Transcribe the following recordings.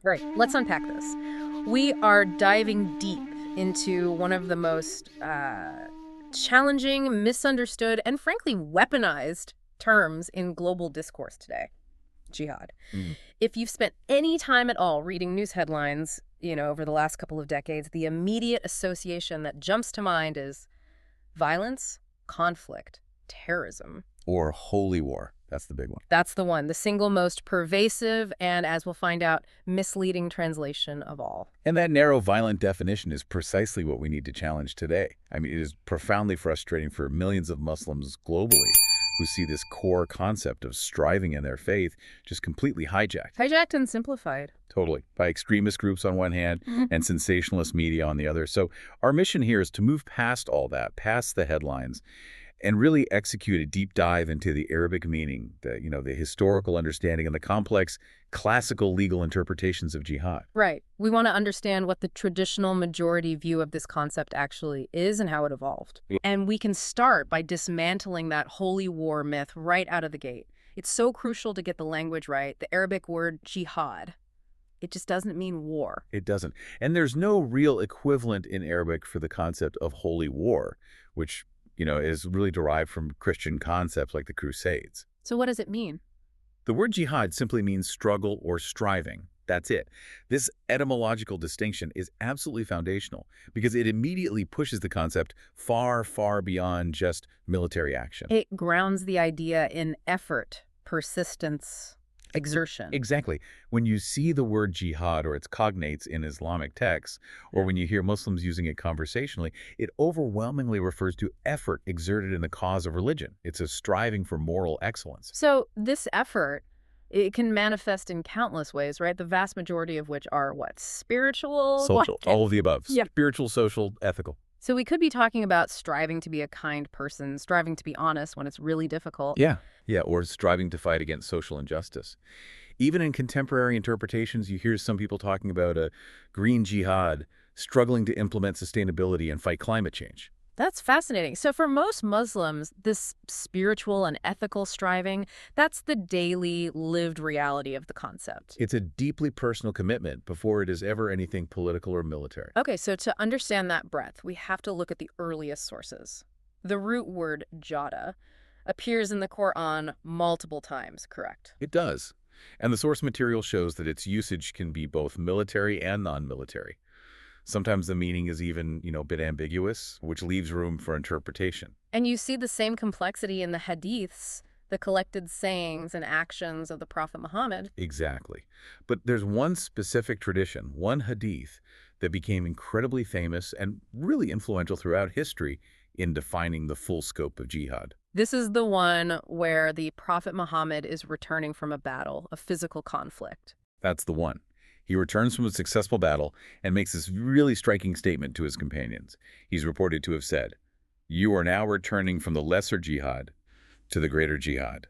Right, let's unpack this. We are diving deep into one of the most challenging, misunderstood, and frankly weaponized terms in global discourse today, jihad. Mm. If you've spent any time at all reading news headlines, over the last couple of decades, the immediate association that jumps to mind is violence, conflict, terrorism. Or holy war. That's the big one. That's the one, the single most pervasive and, as we'll find out, misleading translation of all. And that narrow, violent definition is precisely what we need to challenge today. I mean, it is profoundly frustrating for millions of Muslims globally who see this core concept of striving in their faith just completely hijacked. Hijacked and simplified. Totally. By extremist groups on one hand and sensationalist media on the other. So our mission here is to move past all that, past the headlines, and really execute a deep dive into the Arabic meaning, the historical understanding and the complex classical legal interpretations of jihad. Right. We want to understand what the traditional majority view of this concept actually is and how it evolved. And we can start by dismantling that holy war myth right out of the gate. It's so crucial to get the language right. The Arabic word jihad, it just doesn't mean war. It doesn't. And there's no real equivalent in Arabic for the concept of holy war, which is really derived from Christian concepts like the Crusades. So what does it mean? The word jihad simply means struggle or striving. That's it. This etymological distinction is absolutely foundational because it immediately pushes the concept far, far beyond just military action. It grounds the idea in effort, persistence, exertion. Exactly. When you see the word jihad or its cognates in Islamic texts, or when you hear Muslims using it conversationally, it overwhelmingly refers to effort exerted in the cause of religion. It's a striving for moral excellence. So this effort, it can manifest in countless ways, right? The vast majority of which are what? Spiritual? Social. All of the above. Yeah. Spiritual, social, ethical. So we could be talking about striving to be a kind person, striving to be honest when it's really difficult. Yeah, or striving to fight against social injustice. Even in contemporary interpretations, you hear some people talking about a green jihad, struggling to implement sustainability and fight climate change. That's fascinating. So for most Muslims, this spiritual and ethical striving, that's the daily lived reality of the concept. It's a deeply personal commitment before it is ever anything political or military. Okay, so to understand that breadth, we have to look at the earliest sources. The root word jada appears in the Quran multiple times, correct? It does. And the source material shows that its usage can be both military and non-military. Sometimes the meaning is even, a bit ambiguous, which leaves room for interpretation. And you see the same complexity in the hadiths, the collected sayings and actions of the Prophet Muhammad. Exactly. But there's one specific tradition, one hadith, that became incredibly famous and really influential throughout history in defining the full scope of jihad. This is the one where the Prophet Muhammad is returning from a battle, a physical conflict. That's the one. He returns from a successful battle and makes this really striking statement to his companions. He's reported to have said, "You are now returning from the lesser jihad to the greater jihad.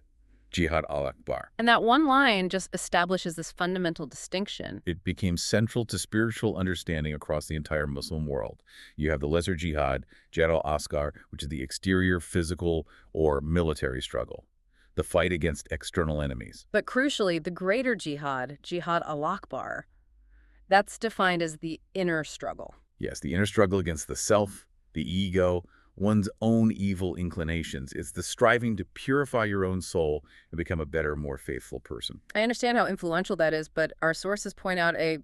Jihad al-Akbar." And that one line just establishes this fundamental distinction. It became central to spiritual understanding across the entire Muslim world. You have the lesser jihad, Jihad al-Asghar, which is the exterior, physical, or military struggle, the fight against external enemies. But crucially, the greater jihad, Jihad al-Akbar, that's defined as the inner struggle. Yes, the inner struggle against the self, the ego, one's own evil inclinations. It's the striving to purify your own soul and become a better, more faithful person. I understand how influential that is, but our sources point out a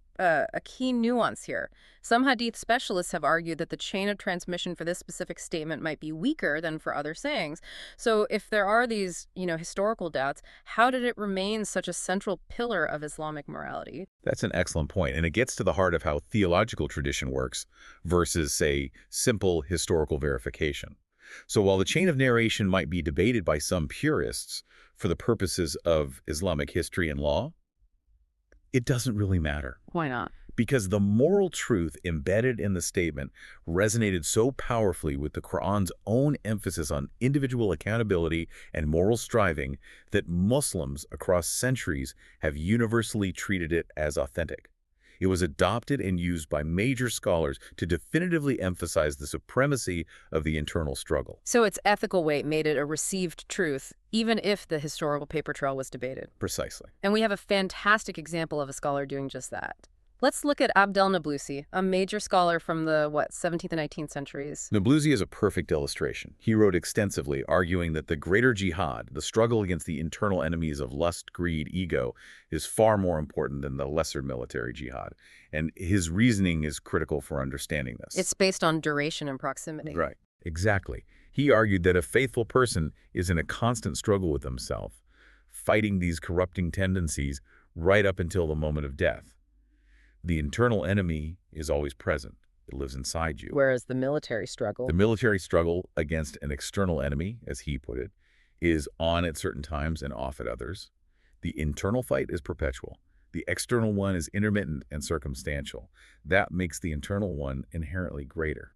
key nuance here. Some hadith specialists have argued that the chain of transmission for this specific statement might be weaker than for other sayings. So if there are these, historical doubts, how did it remain such a central pillar of Islamic morality? That's an excellent point, and it gets to the heart of how theological tradition works versus, say, simple historical verification. So while the chain of narration might be debated by some purists for the purposes of Islamic history and law, it doesn't really matter. Why not? Because the moral truth embedded in the statement resonated so powerfully with the Quran's own emphasis on individual accountability and moral striving that Muslims across centuries have universally treated it as authentic. It was adopted and used by major scholars to definitively emphasize the supremacy of the internal struggle. So its ethical weight made it a received truth, even if the historical paper trail was debated. Precisely. And we have a fantastic example of a scholar doing just that. Let's look at Abdel Nablusi, a major scholar from the, 17th and 19th centuries. Nablusi is a perfect illustration. He wrote extensively, arguing that the greater jihad, the struggle against the internal enemies of lust, greed, ego, is far more important than the lesser military jihad. And his reasoning is critical for understanding this. It's based on duration and proximity. Right. Exactly. He argued that a faithful person is in a constant struggle with himself, fighting these corrupting tendencies right up until the moment of death. The internal enemy is always present. It lives inside you. Whereas the military struggle... The military struggle against an external enemy, as he put it, is on at certain times and off at others. The internal fight is perpetual. The external one is intermittent and circumstantial. That makes the internal one inherently greater.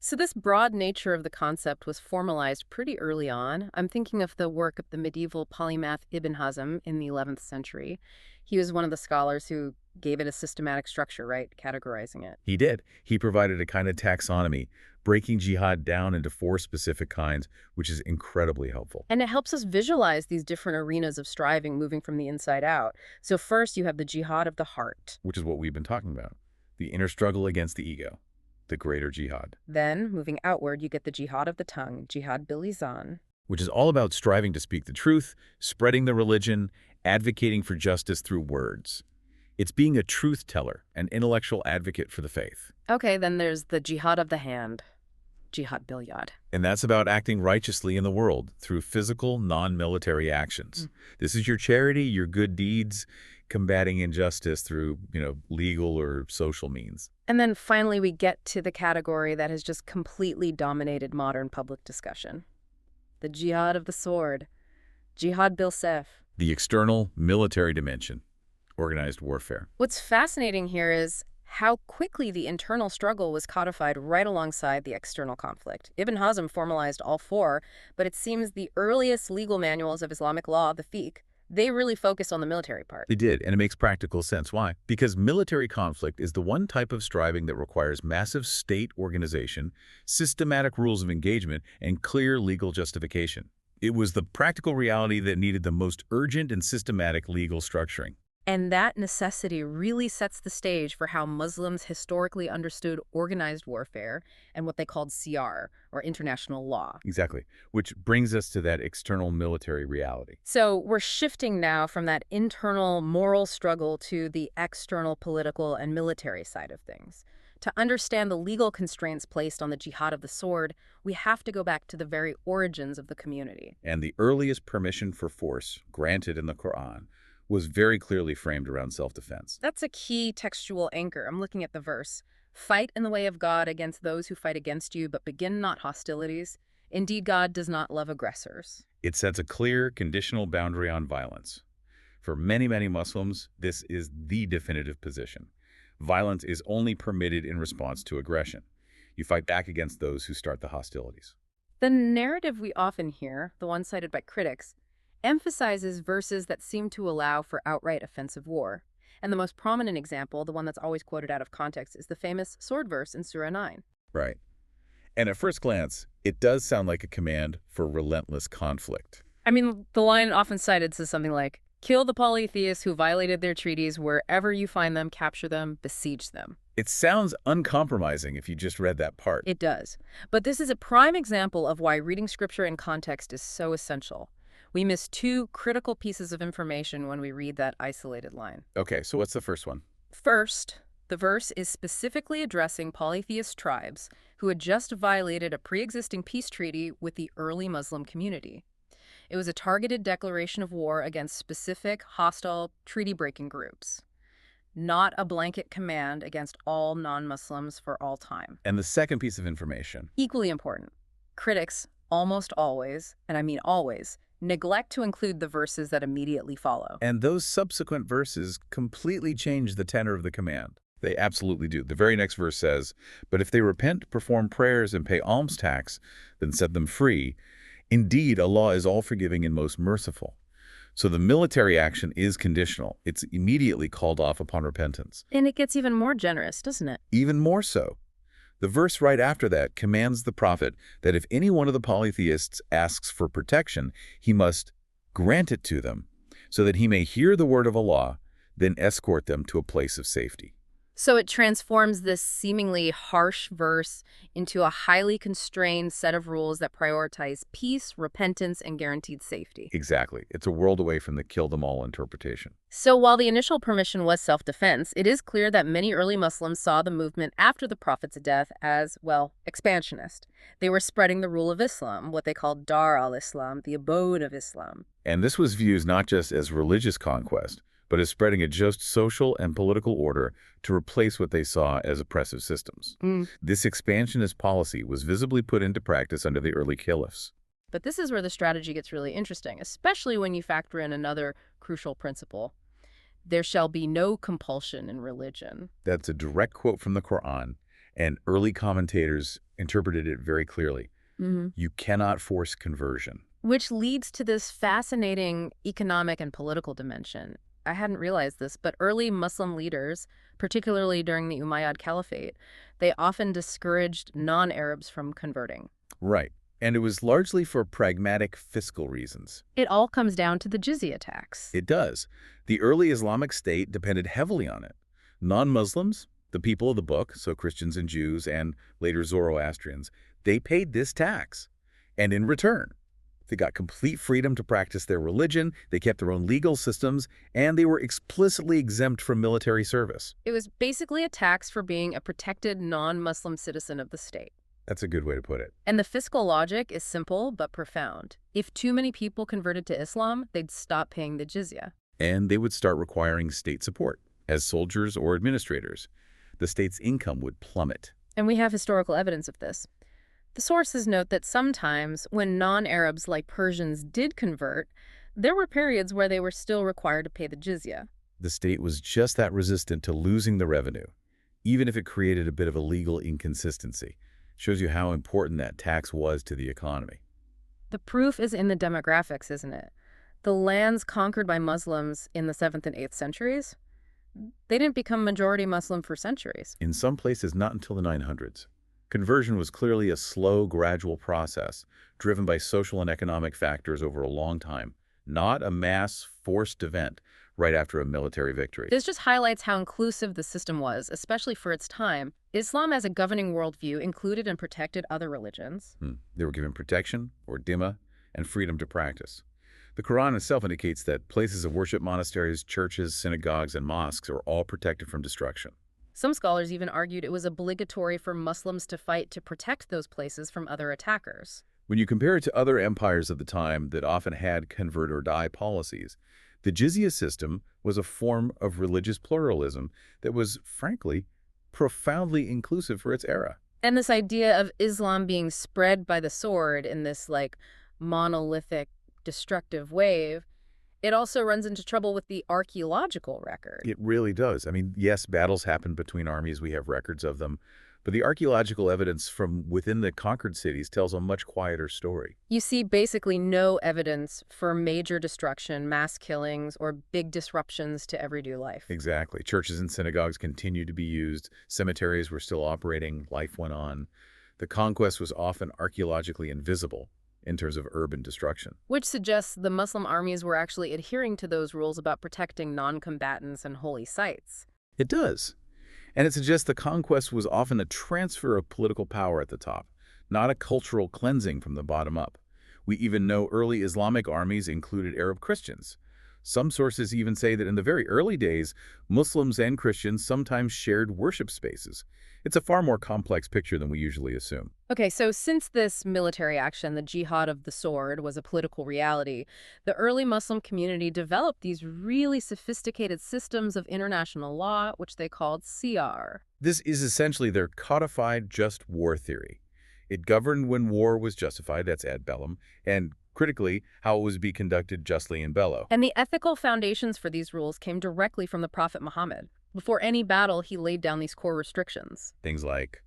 So this broad nature of the concept was formalized pretty early on. I'm thinking of the work of the medieval polymath Ibn Hazm in the 11th century. He was one of the scholars who gave it a systematic structure, right? Categorizing it. He did. He provided a kind of taxonomy, breaking jihad down into 4 specific kinds, which is incredibly helpful. And it helps us visualize these different arenas of striving moving from the inside out. So first you have the jihad of the heart. Which is what we've been talking about. The inner struggle against the ego. The greater jihad. Then, moving outward, you get the jihad of the tongue, jihad bil lisan. Which is all about striving to speak the truth, spreading the religion, advocating for justice through words. It's being a truth teller, an intellectual advocate for the faith. Okay, then there's the jihad of the hand, jihad bil yad. And that's about acting righteously in the world through physical, non-military actions. This is your charity, your good deeds, combating injustice through, legal or social means. And then finally we get to the category that has just completely dominated modern public discussion. The jihad of the sword, jihad bil sef. The external military dimension, organized warfare. What's fascinating here is how quickly the internal struggle was codified right alongside the external conflict. Ibn Hazm formalized all 4, but it seems the earliest legal manuals of Islamic law, the fiqh, they really focused on the military part. They did, and it makes practical sense. Why? Because military conflict is the one type of striving that requires massive state organization, systematic rules of engagement, and clear legal justification. It was the practical reality that needed the most urgent and systematic legal structuring. And that necessity really sets the stage for how Muslims historically understood organized warfare and what they called CR, or international law. Exactly, which brings us to that external military reality. So we're shifting now from that internal moral struggle to the external political and military side of things. To understand the legal constraints placed on the jihad of the sword, we have to go back to the very origins of the community. And the earliest permission for force granted in the Quran was very clearly framed around self-defense. That's a key textual anchor. I'm looking at the verse. Fight in the way of God against those who fight against you, but begin not hostilities. Indeed, God does not love aggressors. It sets a clear, conditional boundary on violence. For many, many Muslims, this is the definitive position. Violence is only permitted in response to aggression. You fight back against those who start the hostilities. The narrative we often hear, the one cited by critics, emphasizes verses that seem to allow for outright offensive war. And the most prominent example, the one that's always quoted out of context, is the famous sword verse in Surah 9. Right. And at first glance, it does sound like a command for relentless conflict. I mean, the line often cited says something like, kill the polytheists who violated their treaties wherever you find them, capture them, besiege them. It sounds uncompromising if you just read that part. It does. But this is a prime example of why reading scripture in context is so essential. We miss 2 critical pieces of information when we read that isolated line. Okay, so what's the first one? First, the verse is specifically addressing polytheist tribes who had just violated a pre-existing peace treaty with the early Muslim community. It was a targeted declaration of war against specific, hostile, treaty-breaking groups, not a blanket command against all non-Muslims for all time. And the second piece of information? Equally important. Critics, almost always, and I mean always, neglect to include the verses that immediately follow. And those subsequent verses completely change the tenor of the command. They absolutely do. The very next verse says, but if they repent, perform prayers, and pay alms tax, then set them free. Indeed, Allah is all-forgiving and most merciful. So the military action is conditional. It's immediately called off upon repentance. And it gets even more generous, doesn't it? Even more so. The verse right after that commands the prophet that if any one of the polytheists asks for protection, he must grant it to them, so that he may hear the word of Allah, then escort them to a place of safety. So it transforms this seemingly harsh verse into a highly constrained set of rules that prioritize peace, repentance, and guaranteed safety. Exactly. It's a world away from the kill them all interpretation. So while the initial permission was self-defense, it is clear that many early Muslims saw the movement after the Prophet's death as, well, expansionist. They were spreading the rule of Islam, what they called Dar al-Islam, the abode of Islam. And this was viewed not just as religious conquest, but as spreading a just social and political order to replace what they saw as oppressive systems. This expansionist policy was visibly put into practice under the early caliphs. But this is where the strategy gets really interesting, especially when you factor in another crucial principle. There shall be no compulsion in religion. That's a direct quote from the Quran, and early commentators interpreted it very clearly. You cannot force conversion. Which leads to this fascinating economic and political dimension. I hadn't realized this, but early Muslim leaders, particularly during the Umayyad Caliphate, they often discouraged non-Arabs from converting. Right. And it was largely for pragmatic fiscal reasons. It all comes down to the jizya tax. It does. The early Islamic state depended heavily on it. Non-Muslims, the people of the book, so Christians and Jews and later Zoroastrians, they paid this tax. And in return, they got complete freedom to practice their religion, they kept their own legal systems, and they were explicitly exempt from military service. It was basically a tax for being a protected non-Muslim citizen of the state. That's a good way to put it. And the fiscal logic is simple but profound. If too many people converted to Islam, they'd stop paying the jizya. And they would start requiring state support as soldiers or administrators. The state's income would plummet. And we have historical evidence of this. The sources note that sometimes when non-Arabs like Persians did convert, there were periods where they were still required to pay the jizya. The state was just that resistant to losing the revenue, even if it created a bit of a legal inconsistency. Shows you how important that tax was to the economy. The proof is in the demographics, isn't it? The lands conquered by Muslims in the 7th and 8th centuries, they didn't become majority Muslim for centuries. In some places, not until the 900s. Conversion was clearly a slow, gradual process, driven by social and economic factors over a long time, not a mass, forced event right after a military victory. This just highlights how inclusive the system was, especially for its time. Islam as a governing worldview included and protected other religions. They were given protection, or dhimma, and freedom to practice. The Quran itself indicates that places of worship, monasteries, churches, synagogues, and mosques are all protected from destruction. Some scholars even argued it was obligatory for Muslims to fight to protect those places from other attackers. When you compare it to other empires of the time that often had convert or die policies, the jizya system was a form of religious pluralism that was, frankly, profoundly inclusive for its era. And this idea of Islam being spread by the sword in this, monolithic, destructive wave, it also runs into trouble with the archaeological record. It really does. I mean, yes, battles happen between armies. We have records of them. But the archaeological evidence from within the conquered cities tells a much quieter story. You see basically no evidence for major destruction, mass killings, or big disruptions to everyday life. Exactly. Churches and synagogues continued to be used. Cemeteries were still operating. Life went on. The conquest was often archaeologically invisible in terms of urban destruction. Which suggests the Muslim armies were actually adhering to those rules about protecting non-combatants and holy sites. It does. And it suggests the conquest was often a transfer of political power at the top, not a cultural cleansing from the bottom up. We even know early Islamic armies included Arab Christians. Some sources even say that in the very early days, Muslims and Christians sometimes shared worship spaces. It's a far more complex picture than we usually assume. Okay, so since this military action, the Jihad of the sword, was a political reality, the early Muslim community developed these really sophisticated systems of international law, which they called siyar. This is essentially their codified just war theory. It governed when war was justified, that's ad bellum, and critically, how it was to be conducted justly in bello. And the ethical foundations for these rules came directly from the Prophet Muhammad. Before any battle, he laid down these core restrictions. Things like,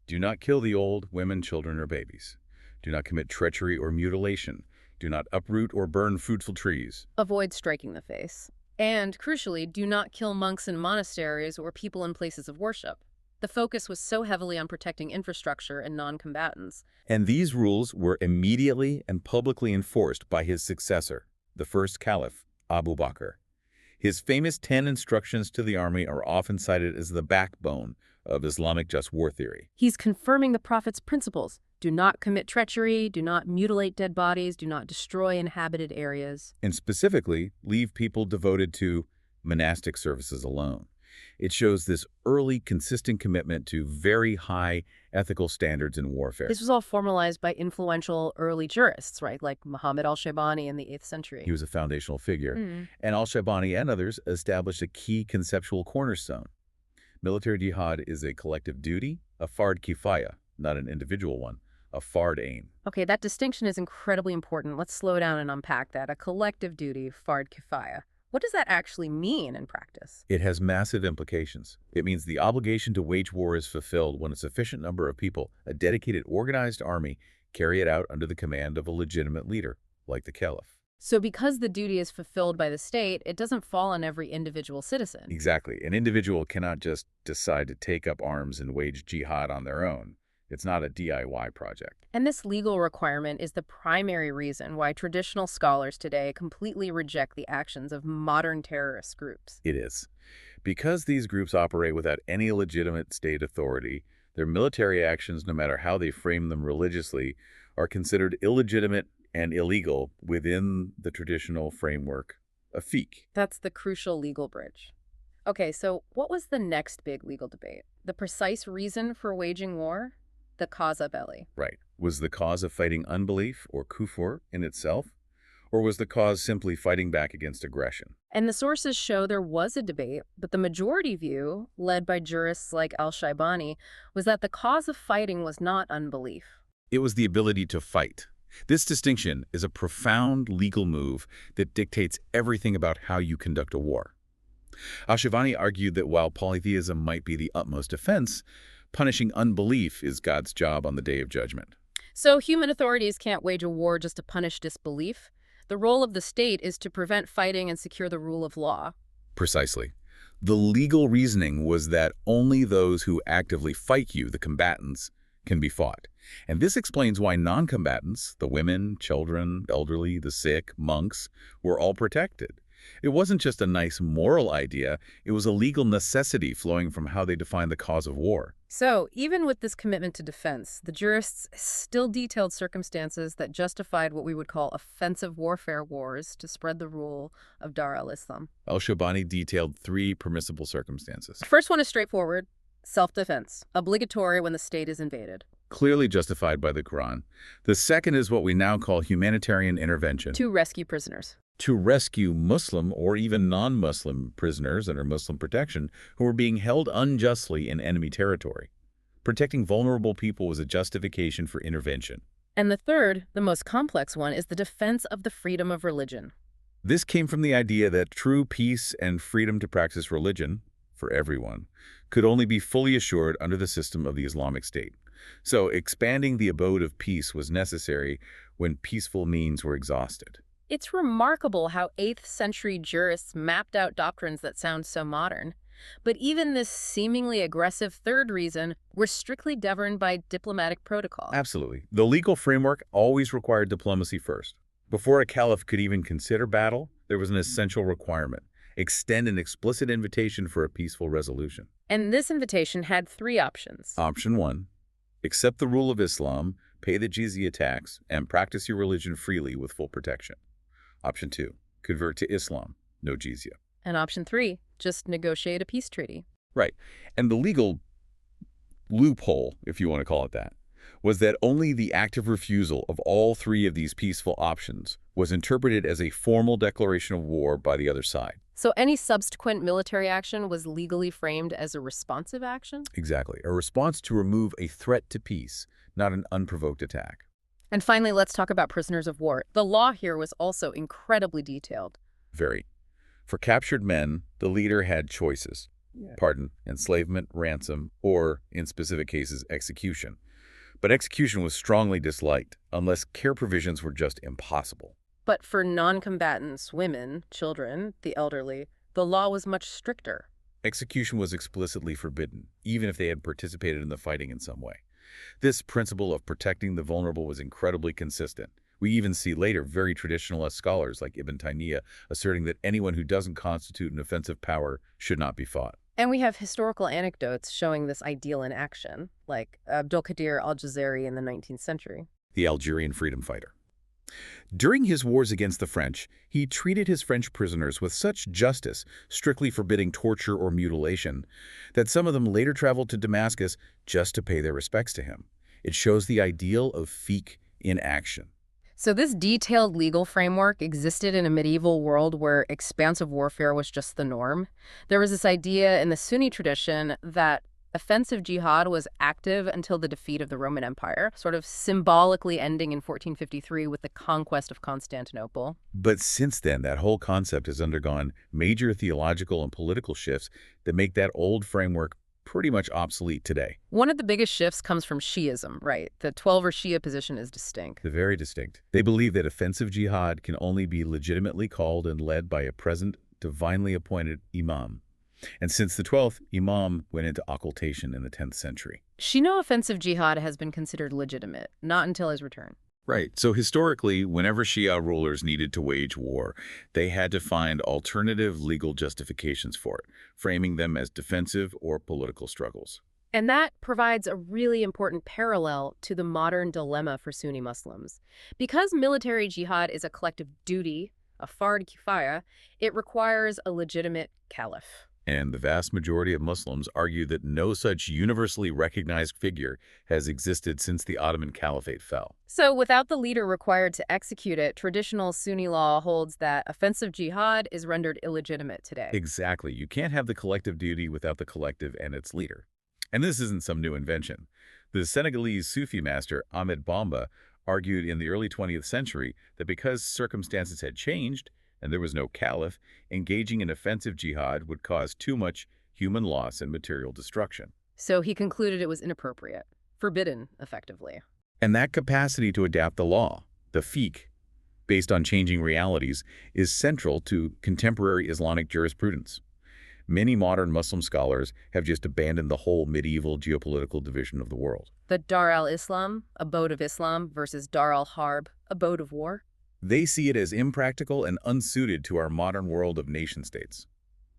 do not kill the old, women, children, or babies. Do not commit treachery or mutilation. Do not uproot or burn fruitful trees. Avoid striking the face. And, crucially, do not kill monks in monasteries or people in places of worship. The focus was so heavily on protecting infrastructure and non-combatants. And these rules were immediately and publicly enforced by his successor, the first caliph, Abu Bakr. His famous 10 instructions to the army are often cited as the backbone of Islamic just war theory. He's confirming the Prophet's principles. Do not commit treachery, do not mutilate dead bodies, do not destroy inhabited areas. And specifically, leave people devoted to monastic services alone. It shows this early, consistent commitment to very high ethical standards in warfare. This was all formalized by influential early jurists, right, like Muhammad al-Shaybani in the 8th century. He was a foundational figure, and al-Shaybani and others established a key conceptual cornerstone. Military jihad is a collective duty, a fard kifaya, not an individual one, a fard aim. Okay, that distinction is incredibly important. Let's slow down and unpack that. A collective duty, fard kifaya. What does that actually mean in practice? It has massive implications. It means the obligation to wage war is fulfilled when a sufficient number of people, a dedicated, organized army, carry it out under the command of a legitimate leader, like the caliph. So because the duty is fulfilled by the state, it doesn't fall on every individual citizen. Exactly. An individual cannot just decide to take up arms and wage jihad on their own. It's not a DIY project. And this legal requirement is the primary reason why traditional scholars today completely reject the actions of modern terrorist groups. It is. Because these groups operate without any legitimate state authority, their military actions, no matter how they frame them religiously, are considered illegitimate and illegal within the traditional framework of fiqh. That's the crucial legal bridge. Okay, so what was the next big legal debate? The precise reason for waging war? The causa belli. Right. Was the cause of fighting unbelief or kufr in itself? Or was the cause simply fighting back against aggression? And the sources show there was a debate, but the majority view, led by jurists like al-Shaybani, was that the cause of fighting was not unbelief. It was the ability to fight. This distinction is a profound legal move that dictates everything about how you conduct a war. Al-Shaybani argued that while polytheism might be the utmost offense, punishing unbelief is God's job on the Day of Judgment. So human authorities can't wage a war just to punish disbelief. The role of the state is to prevent fighting and secure the rule of law. Precisely. The legal reasoning was that only those who actively fight you, the combatants, can be fought. And this explains why non-combatants, the women, children, elderly, the sick, monks, were all protected. It wasn't just a nice moral idea, it was a legal necessity flowing from how they defined the cause of war. So, even with this commitment to defense, the jurists still detailed circumstances that justified what we would call offensive warfare wars to spread the rule of Dar al-Islam. Al-Shaybani detailed 3 permissible circumstances. The first one is straightforward: self-defense, obligatory when the state is invaded. Clearly justified by the Quran. The second is what we now call humanitarian intervention. To rescue prisoners. To rescue Muslim or even non-Muslim prisoners under Muslim protection who were being held unjustly in enemy territory. Protecting vulnerable people was a justification for intervention. And the third, the most complex one, is the defense of the freedom of religion. This came from the idea that true peace and freedom to practice religion, for everyone, could only be fully assured under the system of the Islamic State. So expanding the abode of peace was necessary when peaceful means were exhausted. It's remarkable how 8th century jurists mapped out doctrines that sound so modern. But even this seemingly aggressive third reason were strictly governed by diplomatic protocol. Absolutely. The legal framework always required diplomacy first. Before a caliph could even consider battle, there was an essential requirement: extend an explicit invitation for a peaceful resolution. And this invitation had 3 options. Option 1, accept the rule of Islam, pay the jizya tax, and practice your religion freely with full protection. Option 2, convert to Islam, no jizya. And option 3, just negotiate a peace treaty. Right. And the legal loophole, if you want to call it that, was that only the active refusal of all 3 of these peaceful options was interpreted as a formal declaration of war by the other side. So any subsequent military action was legally framed as a responsive action? Exactly. A response to remove a threat to peace, not an unprovoked attack. And finally, let's talk about prisoners of war. The law here was also incredibly detailed. Very. For captured men, the leader had choices: pardon, enslavement, ransom, or, in specific cases, execution. But execution was strongly disliked, unless care provisions were just impossible. But for non-combatants, women, children, the elderly, the law was much stricter. Execution was explicitly forbidden, even if they had participated in the fighting in some way. This principle of protecting the vulnerable was incredibly consistent. We even see later very traditionalist scholars like Ibn Taymiyyah asserting that anyone who doesn't constitute an offensive power should not be fought. And we have historical anecdotes showing this ideal in action, like Abdul Qadir al-Jazari in the 19th century. The Algerian freedom fighter. During his wars against the French, he treated his French prisoners with such justice, strictly forbidding torture or mutilation, that some of them later traveled to Damascus just to pay their respects to him. It shows the ideal of fiqh in action. So this detailed legal framework existed in a medieval world where expansive warfare was just the norm. There was this idea in the Sunni tradition that offensive jihad was active until the defeat of the Roman Empire, sort of symbolically ending in 1453 with the conquest of Constantinople. But since then, that whole concept has undergone major theological and political shifts that make that old framework pretty much obsolete today. One of the biggest shifts comes from Shi'ism, right? The Twelver Shia position is distinct. They're very distinct. They believe that offensive jihad can only be legitimately called and led by a present, divinely appointed imam. And since the 12th, imam went into occultation in the 10th century. Shia offensive jihad has been considered legitimate, not until his return. Right. So historically, whenever Shia rulers needed to wage war, they had to find alternative legal justifications for it, framing them as defensive or political struggles. And that provides a really important parallel to the modern dilemma for Sunni Muslims. Because military jihad is a collective duty, a fard kifaya, it requires a legitimate caliph. And the vast majority of Muslims argue that no such universally recognized figure has existed since the Ottoman Caliphate fell. So without the leader required to execute it, traditional Sunni law holds that offensive jihad is rendered illegitimate today. Exactly. You can't have the collective duty without the collective and its leader. And this isn't some new invention. The Senegalese Sufi master Ahmed Bamba argued in the early 20th century that because circumstances had changed, and there was no caliph, engaging in offensive jihad would cause too much human loss and material destruction. So he concluded it was inappropriate, forbidden, effectively. And that capacity to adapt the law, the fiqh, based on changing realities, is central to contemporary Islamic jurisprudence. Many modern Muslim scholars have just abandoned the whole medieval geopolitical division of the world. The Dar al-Islam, abode of Islam, versus Dar al-Harb, abode of war. They see it as impractical and unsuited to our modern world of nation-states.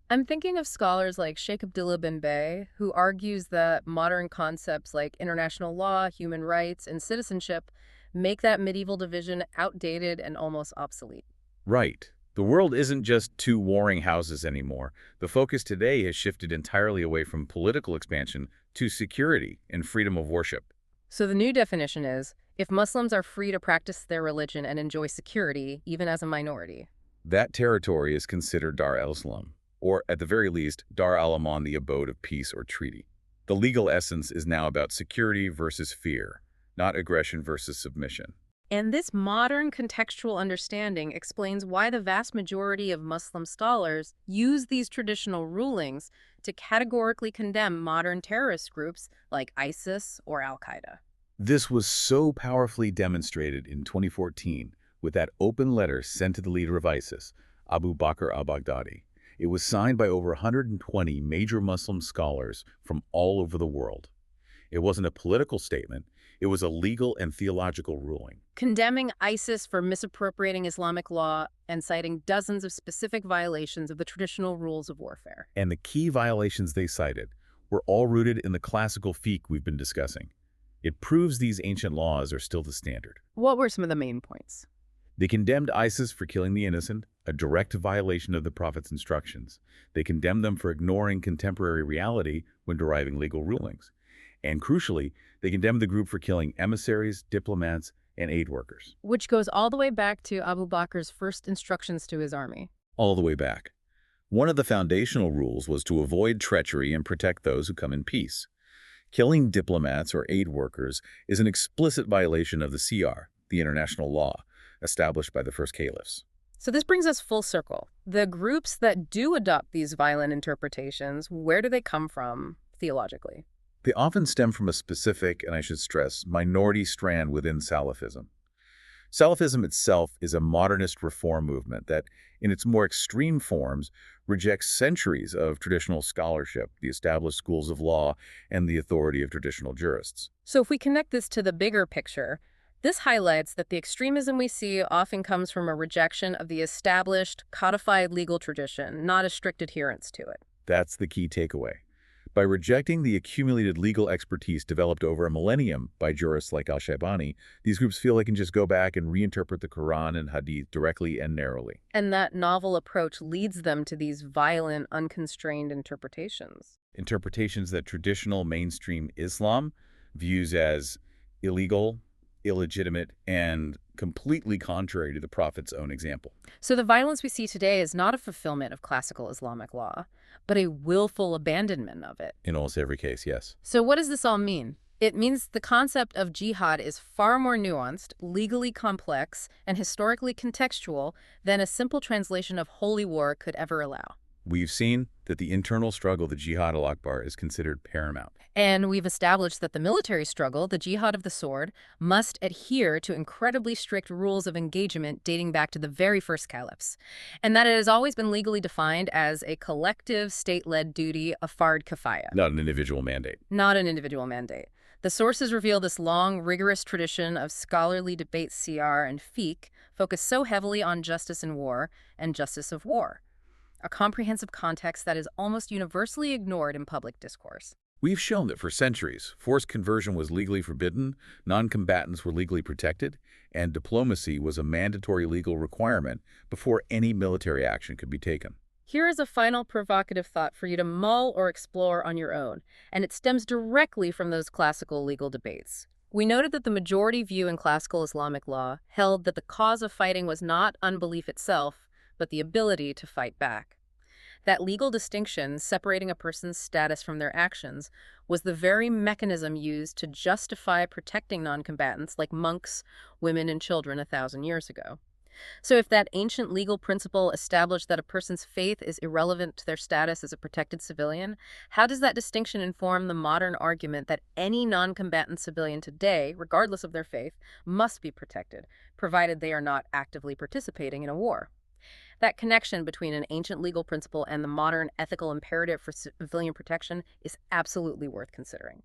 I'm thinking of scholars like Sheikh Abdullah bin Bay, who argues that modern concepts like international law, human rights, and citizenship make that medieval division outdated and almost obsolete. Right. The world isn't just two warring houses anymore. The focus today has shifted entirely away from political expansion to security and freedom of worship. So the new definition is, if Muslims are free to practice their religion and enjoy security, even as a minority. That territory is considered Dar al-Islam, or at the very least, Dar al-Aman, the abode of peace or treaty. The legal essence is now about security versus fear, not aggression versus submission. And this modern contextual understanding explains why the vast majority of Muslim scholars use these traditional rulings to categorically condemn modern terrorist groups like ISIS or Al-Qaeda. This was so powerfully demonstrated in 2014 with that open letter sent to the leader of ISIS, Abu Bakr al-Baghdadi. It was signed by over 120 major Muslim scholars from all over the world. It wasn't a political statement. It was a legal and theological ruling. Condemning ISIS for misappropriating Islamic law and citing dozens of specific violations of the traditional rules of warfare. And the key violations they cited were all rooted in the classical fiqh we've been discussing. It proves these ancient laws are still the standard. What were some of the main points? They condemned ISIS for killing the innocent, a direct violation of the Prophet's instructions. They condemned them for ignoring contemporary reality when deriving legal rulings. And crucially, they condemned the group for killing emissaries, diplomats, and aid workers. Which goes all the way back to Abu Bakr's first instructions to his army. All the way back. One of the foundational rules was to avoid treachery and protect those who come in peace. Killing diplomats or aid workers is an explicit violation of the CR, the international law, established by the first caliphs. So this brings us full circle. The groups that do adopt these violent interpretations, where do they come from theologically? They often stem from a specific, and I should stress, minority strand within Salafism. Salafism itself is a modernist reform movement that, in its more extreme forms, rejects centuries of traditional scholarship, the established schools of law, and the authority of traditional jurists. So if we connect this to the bigger picture, this highlights that the extremism we see often comes from a rejection of the established, codified legal tradition, not a strict adherence to it. That's the key takeaway. By rejecting the accumulated legal expertise developed over a millennium by jurists like al-Shaybani, these groups feel they can just go back and reinterpret the Quran and hadith directly and narrowly. And that novel approach leads them to these violent, unconstrained interpretations. Interpretations that traditional mainstream Islam views as illegal, illegitimate, and completely contrary to the Prophet's own example. So the violence we see today is not a fulfillment of classical Islamic law, but a willful abandonment of it. In almost every case, yes. So what does this all mean? It means the concept of jihad is far more nuanced, legally complex, and historically contextual than a simple translation of holy war could ever allow. We've seen that the internal struggle, the Jihad al-Akbar, is considered paramount. And we've established that the military struggle, the jihad of the sword, must adhere to incredibly strict rules of engagement dating back to the very first caliphs, and that it has always been legally defined as a collective state-led duty of fard kifaya. Not an individual mandate. Not an individual mandate. The sources reveal this long, rigorous tradition of scholarly debate CR and fiqh focused so heavily on justice in war and justice of war, a comprehensive context that is almost universally ignored in public discourse. We've shown that for centuries, forced conversion was legally forbidden, non-combatants were legally protected, and diplomacy was a mandatory legal requirement before any military action could be taken. Here is a final provocative thought for you to mull or explore on your own, and it stems directly from those classical legal debates. We noted that the majority view in classical Islamic law held that the cause of fighting was not unbelief itself, but the ability to fight back. That legal distinction, separating a person's status from their actions, was the very mechanism used to justify protecting non-combatants like monks, women, and children 1,000 years ago. So if that ancient legal principle established that a person's faith is irrelevant to their status as a protected civilian, how does that distinction inform the modern argument that any non-combatant civilian today, regardless of their faith, must be protected, provided they are not actively participating in a war? That connection between an ancient legal principle and the modern ethical imperative for civilian protection is absolutely worth considering.